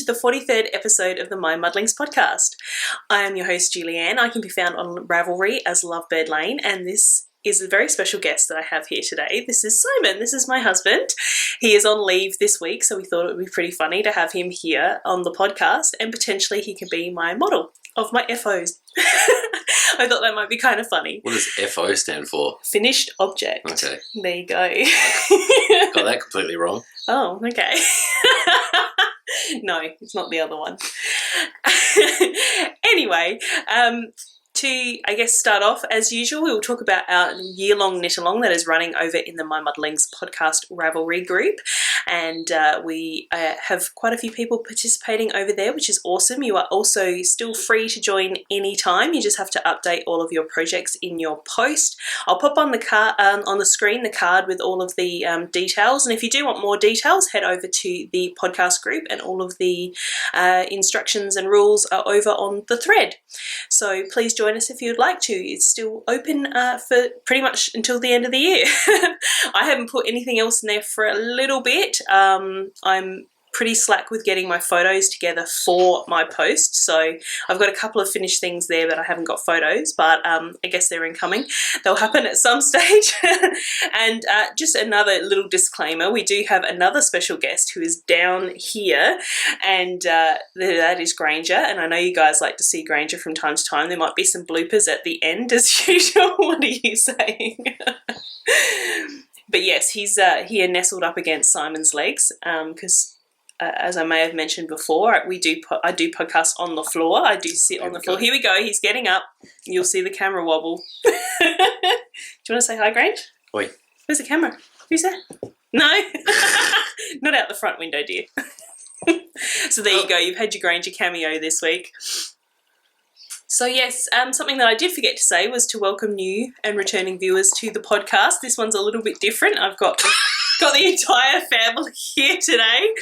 to the 43rd episode of the My Muddlings podcast. I am your host, Julianne. I can be found on Ravelry as Lovebird Lane, and this is a very special guest that I have here today. This is Simon. This is my husband. He is on leave this week, so we thought it would be pretty funny to have him here on the podcast, and potentially he could be my model of my FOs. I thought that might be kind of funny. What does FO stand for? Finished object. Okay. There you go. Got that completely wrong. Oh, okay. No, it's not the other one. Anyway, to, I guess, start off, as usual, we will talk about our year-long knit-along that is running over in the My Muddlings podcast Ravelry group. And we have quite a few people participating over there, which is awesome. You are also still free to join anytime. You just have to update all of your projects in your post. I'll pop on the screen the card with all of the details. And if you do want more details, head over to the podcast group, and all of the instructions and rules are over on the thread. So please join us if you'd like to. It's still open for pretty much until the end of the year. I haven't put anything else in there for a little bit. I'm pretty slack with getting my photos together for my post, so I've got a couple of finished things there, but I haven't got photos, but I guess they're incoming. They'll happen at some stage. And just another little disclaimer, we do have another special guest who is down here, and that is Granger, and I know you guys like to see Granger from time to time. There might be some bloopers at the end as usual. What are you saying? But yes, he's here nestled up against Simon's legs, because as I may have mentioned before, I do podcast on the floor. I do sit on the floor. Here we go. He's getting up. You'll see the camera wobble. Do you want to say hi, Grange? Oi. Where's the camera? Who's there? No? Not out the front window, dear. So there you go. You've had your Granger cameo this week. So yes, something that I did forget to say was to welcome new and returning viewers to the podcast. This one's a little bit different. I've got the entire family here today.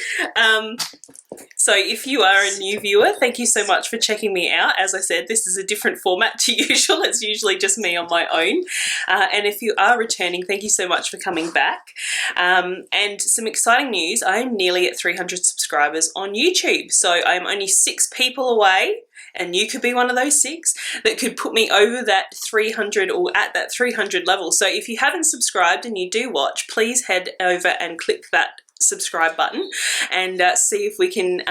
So if you are a new viewer, thank you so much for checking me out. As I said, this is a different format to usual. It's usually just me on my own. And if you are returning, thank you so much for coming back. And some exciting news, I'm nearly at 300 subscribers on YouTube. So I'm only 6 people away, and you could be one of those 6 that could put me over that 300 or at that 300 level. So if you haven't subscribed and you do watch, please head over and click that subscribe button and see if we can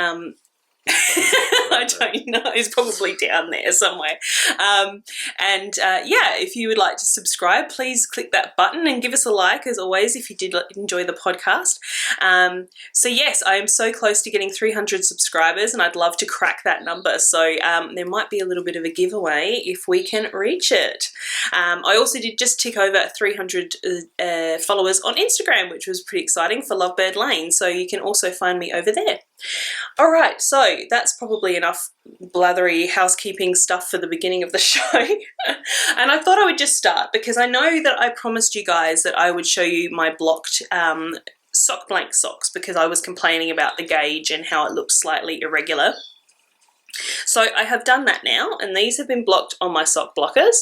I don't know, it's probably down there somewhere. Yeah, if you would like to subscribe, please click that button and give us a like, as always, if you did enjoy the podcast. So yes, I am so close to getting 300 subscribers, and I'd love to crack that number. So there might be a little bit of a giveaway if we can reach it. I also did just tick over 300 followers on Instagram, which was pretty exciting, for Lovebird Lane. So you can also find me over there. All right, so that's probably enough blathery housekeeping stuff for the beginning of the show. And I thought I would just start because I know that I promised you guys that I would show you my blocked sock blank socks, because I was complaining about the gauge and how it looked slightly irregular. So I have done that now, and these have been blocked on my sock blockers.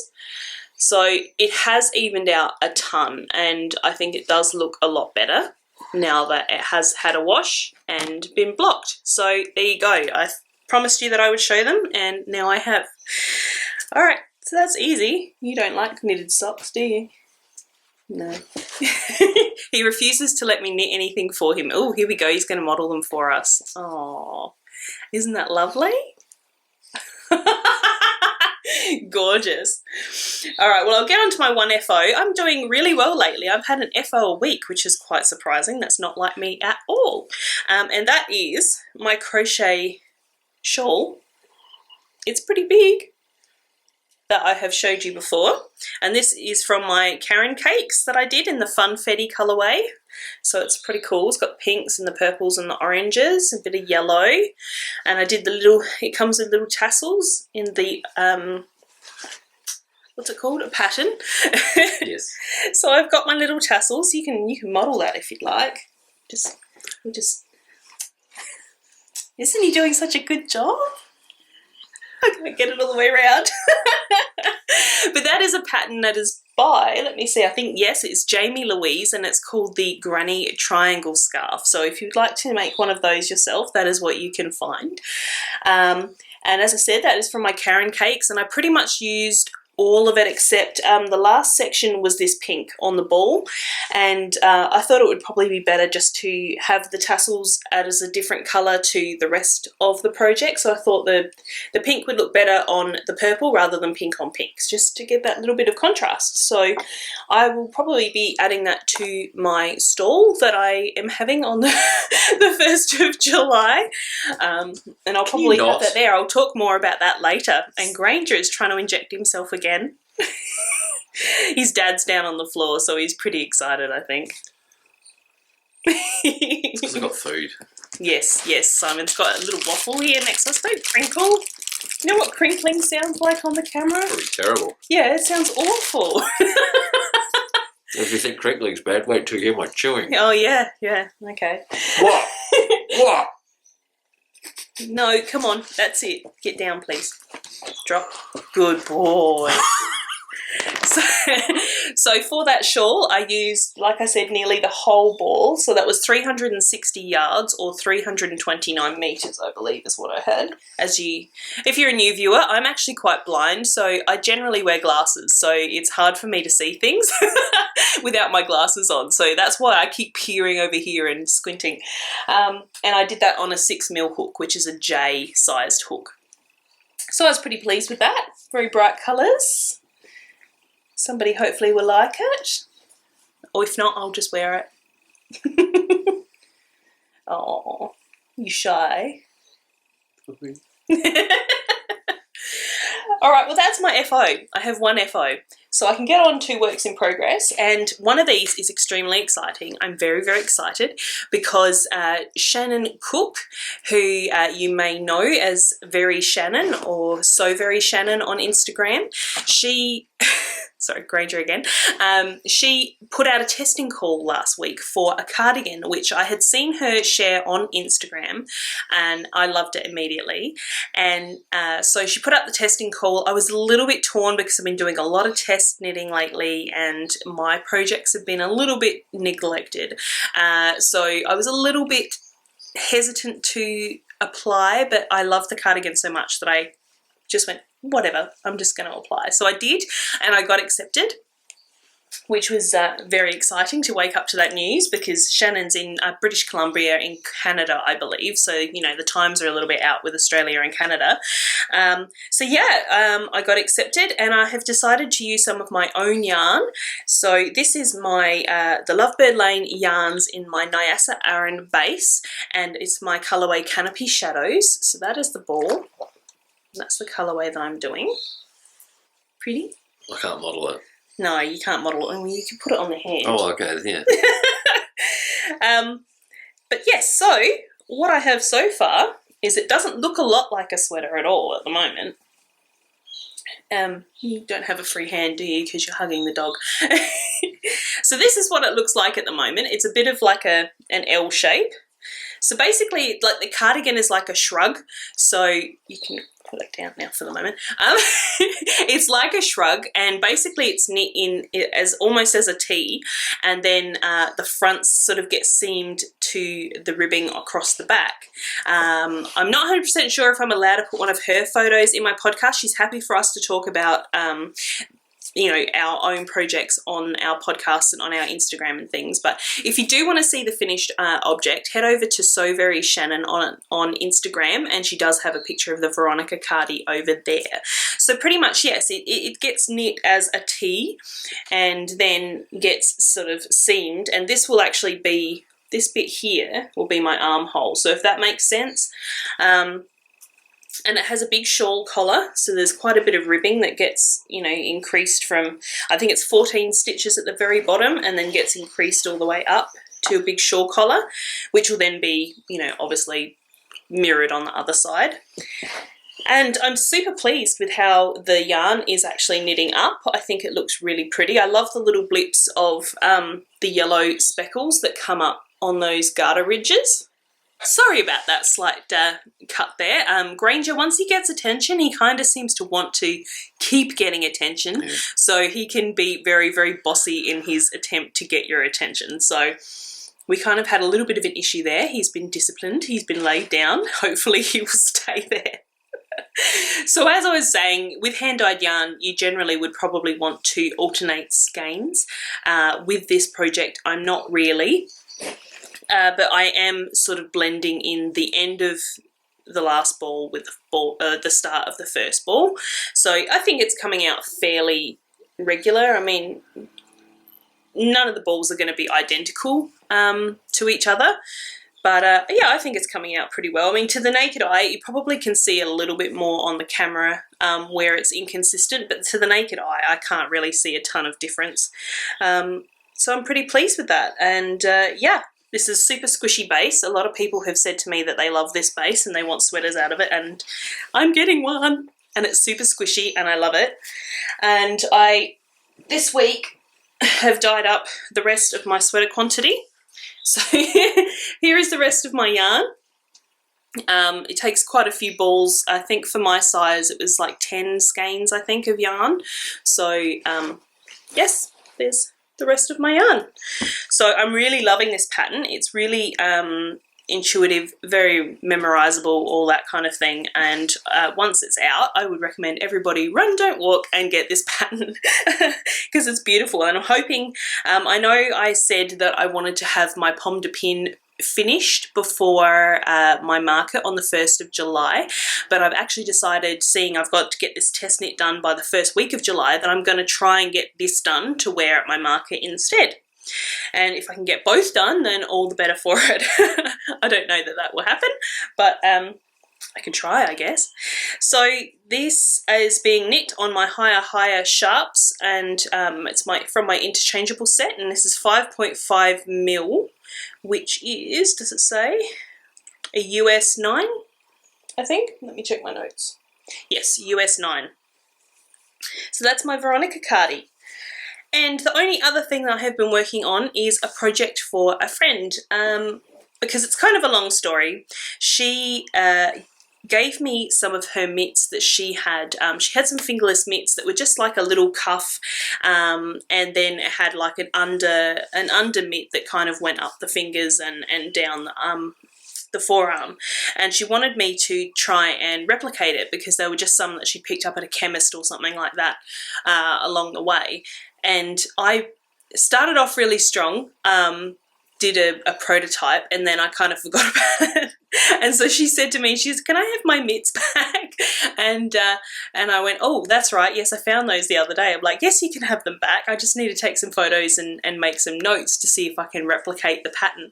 So it has evened out a ton, and I think it does look a lot better now that it has had a wash and been blocked. So there you go. I promised you that I would show them, and now I have. All right, so that's easy. You don't like knitted socks, do you? No. He refuses to let me knit anything for him. Oh, here we go. He's going to model them for us. Oh, isn't that lovely? Gorgeous. All right, well, I'll get on to my one FO. I'm doing really well lately. I've had an FO a week, which is quite surprising. That's not like me at all. And that is my crochet shawl. It's pretty big, that I have showed you before. And this is from my Karen cakes that I did in the Funfetti colourway. So it's pretty cool. It's got pinks and the purples and the oranges, a bit of yellow. And I did the little, it comes with little tassels in the, what's it called? A pattern. Yes. So I've got my little tassels. You can model that if you'd like. Isn't he doing such a good job? I can't get it all the way around. But that is a pattern that is by, let me see, I think, yes, it's Jamie Louise, and it's called the Granny Triangle Scarf. So if you'd like to make one of those yourself, that is what you can find. And as I said, that is from my Karen Cakes, and I pretty much used all of it except the last section was this pink on the ball, and I thought it would probably be better just to have the tassels as a different colour to the rest of the project. So I thought the pink would look better on the purple rather than pink on pinks, just to get that little bit of contrast. So I will probably be adding that to my stall that I am having on the 1st of July, and I'll probably have that there. I'll talk more about that later. And Granger is trying to inject himself again. His dad's down on the floor, so he's pretty excited, I think. It's because I've got food. Yes, Simon's got a little waffle here next to us. Don't crinkle. You know what crinkling sounds like on the camera? Probably terrible. Yeah, it sounds awful. If you think crinkling's bad, wait till you hear my chewing. Oh, yeah, okay. What? What? No, come on, that's it. Get down, please. Drop. Good boy. So for that shawl, I used, like I said, nearly the whole ball. So that was 360 yards or 329 metres, I believe is what I had. If you're a new viewer, I'm actually quite blind, so I generally wear glasses. So it's hard for me to see things without my glasses on. So that's why I keep peering over here and squinting. And I did that on a 6mm hook, which is a J-sized hook. So I was pretty pleased with that. Very bright colours. Somebody hopefully will like it. Or if not, I'll just wear it. Oh, you shy. All right, well, that's my FO. I have one FO. So I can get on to works in progress, and one of these is extremely exciting. I'm very, very excited because Shannon Cook, who you may know as Very Shannon or So Very Shannon on Instagram, she... Sorry, Granger again. She put out a testing call last week for a cardigan, which I had seen her share on Instagram, and I loved it immediately. And so she put up the testing call. I was a little bit torn because I've been doing a lot of test knitting lately, and my projects have been a little bit neglected. So I was a little bit hesitant to apply, but I love the cardigan so much that I just went, whatever, I'm just going to apply. So I did, and I got accepted, which was very exciting to wake up to that news, because Shannon's in British Columbia in Canada, I believe. So, you know, the times are a little bit out with Australia and Canada. I got accepted, and I have decided to use some of my own yarn. So this is my the Lovebird Lane yarns in my Nyasa Aran base, and it's my colourway Canopy Shadows. So that is the ball. That's the colourway that I'm doing. Pretty? I can't model it. No, you can't model it. I mean, you can put it on the hand. Oh, okay, yeah. But yes, so what I have so far is it doesn't look a lot like a sweater at all at the moment. You don't have a free hand, do you? Because you're hugging the dog. So this is what it looks like at the moment. It's a bit of like an L shape. So basically, like, the cardigan is like a shrug. So you can put it down now for the moment. It's like a shrug, and basically it's knit in as almost as a T, and then the fronts sort of get seamed to the ribbing across the back. I'm not 100% sure if I'm allowed to put one of her photos in my podcast. She's happy for us to talk about you know, our own projects on our podcast and on our Instagram and things. But if you do want to see the finished object, head over to So Very Shannon on Instagram, and she does have a picture of the Veronica Cardi over there. So pretty much, yes, it gets knit as a T and then gets sort of seamed, and this will actually be, this bit here will be my armhole. So if that makes sense. And it has a big shawl collar, so there's quite a bit of ribbing that gets, you know, increased from, I think it's 14 stitches at the very bottom, and then gets increased all the way up to a big shawl collar, which will then be, you know, obviously mirrored on the other side. And I'm super pleased with how the yarn is actually knitting up. I think it looks really pretty. I love the little blips of the yellow speckles that come up on those garter ridges. Sorry about that slight cut there. Granger, once he gets attention, he kind of seems to want to keep getting attention. Yeah. So he can be very, very bossy in his attempt to get your attention. So we kind of had a little bit of an issue there. He's been disciplined. He's been laid down. Hopefully he will stay there. So as I was saying, with hand-dyed yarn, you generally would probably want to alternate skeins. With this project, I'm not really. But I am sort of blending in the end of the last ball with the start of the first ball. So I think it's coming out fairly regular. I mean, none of the balls are going to be identical to each other. But yeah, I think it's coming out pretty well. I mean, to the naked eye, you probably can see a little bit more on the camera where it's inconsistent. But to the naked eye, I can't really see a ton of difference. So I'm pretty pleased with that. And yeah. This is super squishy base. A lot of people have said to me that they love this base and they want sweaters out of it, and I'm getting one, and it's super squishy and I love it. And I, this week, have dyed up the rest of my sweater quantity. So here is the rest of my yarn. It takes quite a few balls. I think for my size it was like 10 skeins, I think, of yarn. So yes, there's the rest of my yarn. So I'm really loving this pattern. It's really intuitive, very memorizable, all that kind of thing. And once it's out, I would recommend everybody run, don't walk, and get this pattern because it's beautiful. And I'm hoping, I know I said that I wanted to have my pomme de pin finished before my market on the 1st of July, but I've actually decided, seeing I've got to get this test knit done by the first week of July, that I'm going to try and get this done to wear at my market instead. And if I can get both done, then all the better for it. I don't know that that will happen, but I can try, I guess. So this is being knit on my Higher Sharps, and it's from my interchangeable set, and this is 5.5 mil, which is, does it say, a US 9, I think? Let me check my notes. Yes, US 9. So that's my Veronica Cardi. And the only other thing that I have been working on is a project for a friend, because it's kind of a long story. She gave me some of her mitts that she had. She had some fingerless mitts that were just like a little cuff, and then it had like an under mitt that kind of went up the fingers and down the forearm. And she wanted me to try and replicate it because there were just some that she picked up at a chemist or something like that along the way. And I started off really strong, did a prototype, and then I kind of forgot about it. And so she said to me, can I have my mitts back? And I went, oh, that's right. Yes, I found those the other day. I'm like, yes, you can have them back. I just need to take some photos and make some notes to see if I can replicate the pattern.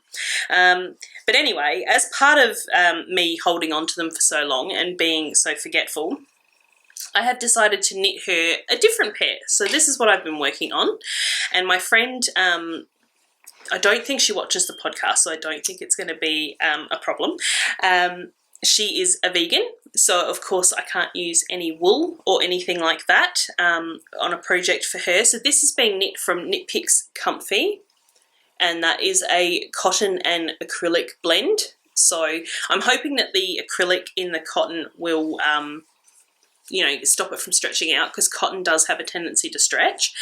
But anyway, as part of me holding on to them for so long and being so forgetful, I have decided to knit her a different pair. So this is what I've been working on. And my friend, I don't think she watches the podcast, so I don't think it's going to be a problem. She is a vegan, so of course I can't use any wool or anything like that on a project for her. So this is being knit from Knit Picks Comfy, and that is a cotton and acrylic blend. So I'm hoping that the acrylic in the cotton will stop it from stretching out, because cotton does have a tendency to stretch.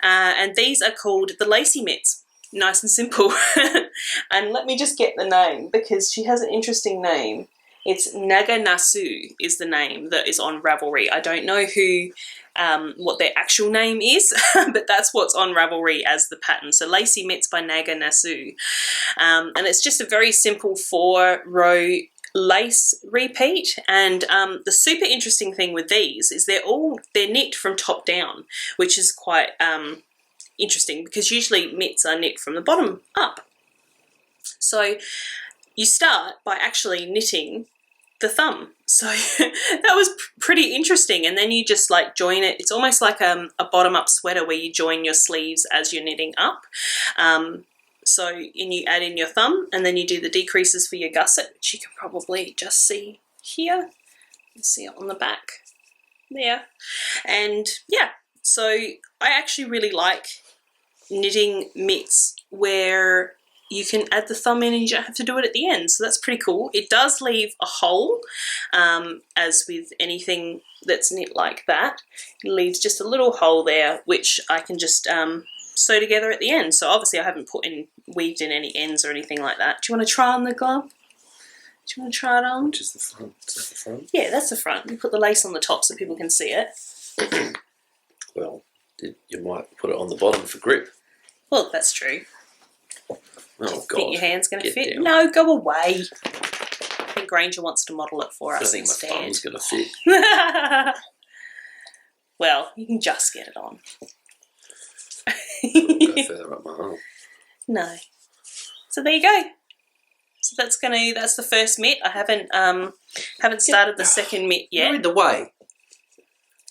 And these are called the Lacy Mitts. Nice and simple. And let me just get the name, because she has an interesting name. It's Naga Nasu is the name that is on Ravelry. I don't know what their actual name is, but that's what's on Ravelry as the pattern. So Lacy Mitts by Naga Nasu. And it's just a very simple 4-row lace repeat. And the super interesting thing with these is they're knit from top down, which is quite interesting, because usually mitts are knit from the bottom up. So you start by actually knitting the thumb. So that was pretty interesting. And then you just like join it. It's almost like a bottom up sweater where you join your sleeves as you're knitting up. And you add in your thumb, and then you do the decreases for your gusset, which you can probably just see here. You see it on the back there. And yeah, so I actually really like knitting mitts where you can add the thumb in and you don't have to do it at the end. So that's pretty cool. It does leave a hole, as with anything that's knit like that. It leaves just a little hole there, which I can just sew together at the end. So obviously I haven't weaved in any ends or anything like that. Do you want to try on the glove? Do you want to try it on? Which is the front? Is that the front? Yeah, that's the front. You put the lace on the top so people can see it. Well, you might put it on the bottom for grip. Well, that's true. Oh, Think God. your hand's going to Get fit? down. No, go away. I think Granger wants to model it for I us think my instead. thumb's going to fit. Well, you can just get it on. I'll go further up my arm. No. So there you go. So that's the first mitt. I haven't started the second mitt yet. You're in the way.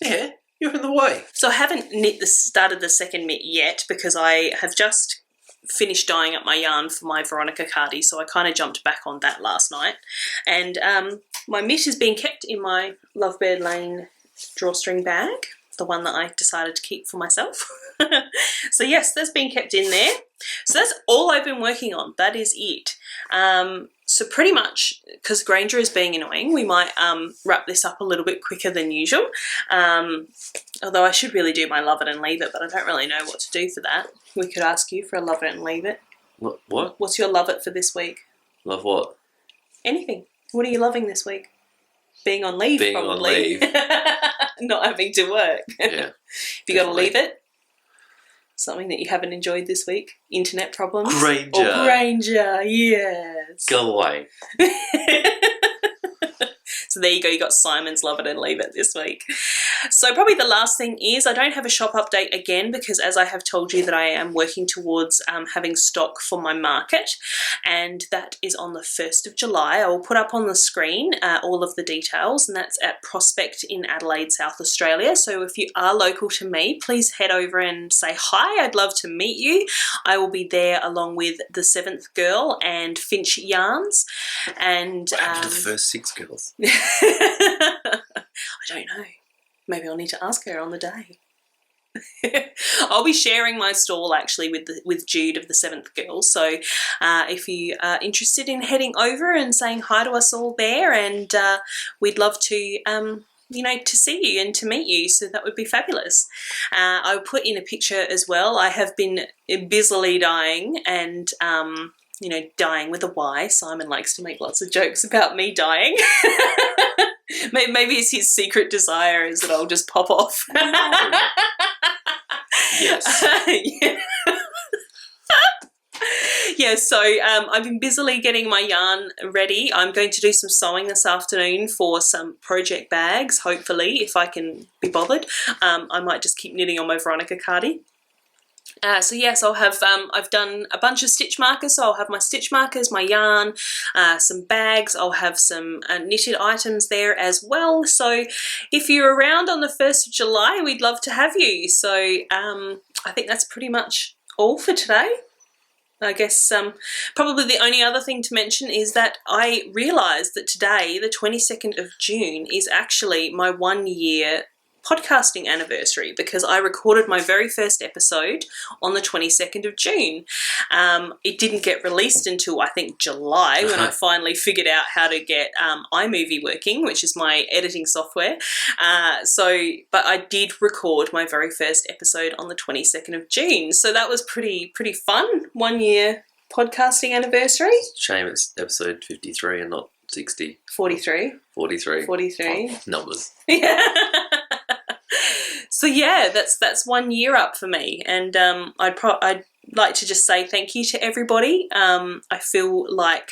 Yeah, you're in the way. So I haven't started the second mitt yet because I have just finished dyeing up my yarn for my Veronica Cardi, so I kind of jumped back on that last night. And my mitt is being kept in my Lovebird Lane drawstring bag, the one that I decided to keep for myself. So yes, that's been kept in there. So that's all I've been working on. That is it. So pretty much, because Granger is being annoying, we might wrap this up a little bit quicker than usual. Although I should really do my love it and leave it, but I don't really know what to do for that. We could ask you for a love it and leave it. What? What's your love it for this week? Love what? Anything. What are you loving this week? Being on leave, Being probably. on leave. Not having to work. Yeah. Have you got to definitely. leave it? Something that you haven't enjoyed this week? Internet problems? Granger. Or Granger, yes. Go away. So there you go, you got Simon's Love It and Leave It this week. So probably the last thing is I don't have a shop update again because as I have told you that I am working towards having stock for my market, and that is on the 1st of July. I will put up on the screen all of the details, and that's at Prospect in Adelaide, South Australia. So if you are local to me, please head over and say hi. I'd love to meet you. I will be there along with the 7th Girl and Finch Yarns. And What happened to the first 6 girls? I don't know. Maybe I'll need to ask her on the day. I'll be sharing my stall actually with Jude of the 7th Girl. So if you are interested in heading over and saying hi to us all there, and we'd love to to see you and to meet you, so that would be fabulous. I'll put in a picture as well. I have been busily dyeing and dyeing with a Y. Simon likes to make lots of jokes about me dyeing. Maybe it's his secret desire is that I'll just pop off. Yes. Yeah, so I've been busily getting my yarn ready. I'm going to do some sewing this afternoon for some project bags, hopefully, if I can be bothered. I might just keep knitting on my Veronica Cardi. So yes, I'll have, I've done a bunch of stitch markers, so I'll have my stitch markers, my yarn, some bags, I'll have some knitted items there as well. So if you're around on the 1st of July, we'd love to have you. So I think that's pretty much all for today. I guess probably the only other thing to mention is that I realised that today, the 22nd of June, is actually my 1-year podcasting anniversary because I recorded my very first episode on the 22nd of June. It didn't get released until I think July when I finally figured out how to get iMovie working, which is my editing software. But I did record my very first episode on the 22nd of June. So that was pretty fun. 1-year podcasting anniversary. Shame it's episode 53 and not 60. 43. 43. 43. Oh, numbers. Yeah. So yeah, that's 1 year up for me, and I'd like to just say thank you to everybody. I feel like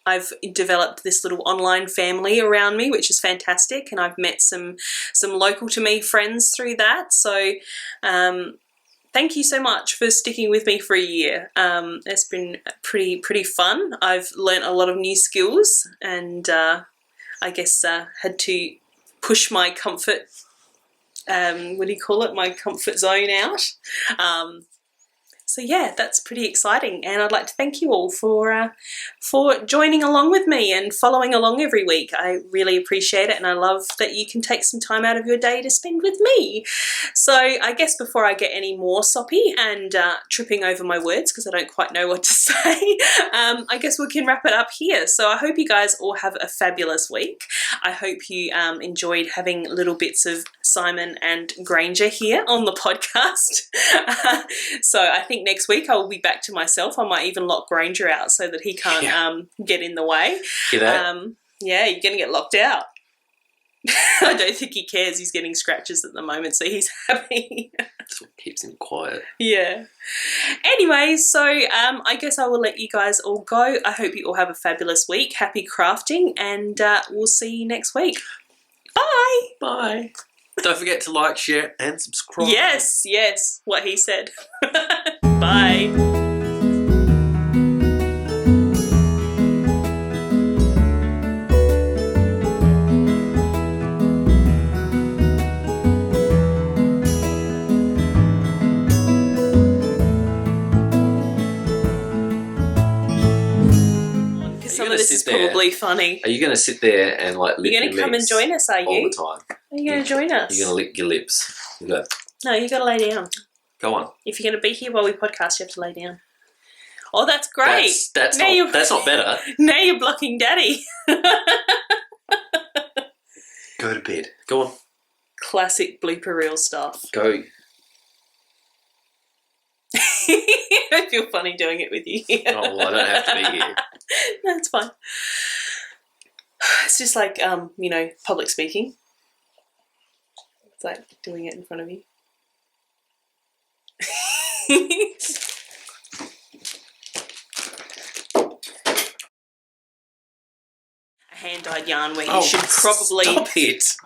I've developed this little online family around me, which is fantastic, and I've met some local to me friends through that. So thank you so much for sticking with me for a year. It's been pretty fun. I've learnt a lot of new skills, and I guess had to push my comfort. My comfort zone out. So yeah, that's pretty exciting, and I'd like to thank you all for joining along with me and following along every week. I really appreciate it, and I love that you can take some time out of your day to spend with me. So I guess before I get any more soppy and tripping over my words because I don't quite know what to say, I guess we can wrap it up here. So I hope you guys all have a fabulous week. I hope you enjoyed having little bits of Simon and Granger here on the podcast. So I think next week I will be back to myself. I might even lock Granger out so that he can't get in the way. Yeah, you're going to get locked out. I don't think he cares. He's getting scratches at the moment, so he's happy. That's what keeps him quiet. Yeah. Anyway, so I guess I will let you guys all go. I hope you all have a fabulous week. Happy crafting, and we'll see you next week. Bye. Bye. Don't forget to like, share, and subscribe. Yes, what he said. Bye. Some of this is probably funny. Are you going to sit there and like lick You're going to come and join us, are you? all the time? Are you going to join us? You're going to lick your lips. You go. No, you got to lay down. Go on. If you're going to be here while we podcast, you have to lay down. Oh, that's great. That's not better. Now you're blocking Daddy. Go to bed. Go on. Classic blooper reel stuff. Go. I feel funny doing it with you. Oh, well, I don't have to be here. No, it's fine. It's just like, public speaking. It's like doing it in front of you. A hand-dyed yarn where you should probably... Stop it.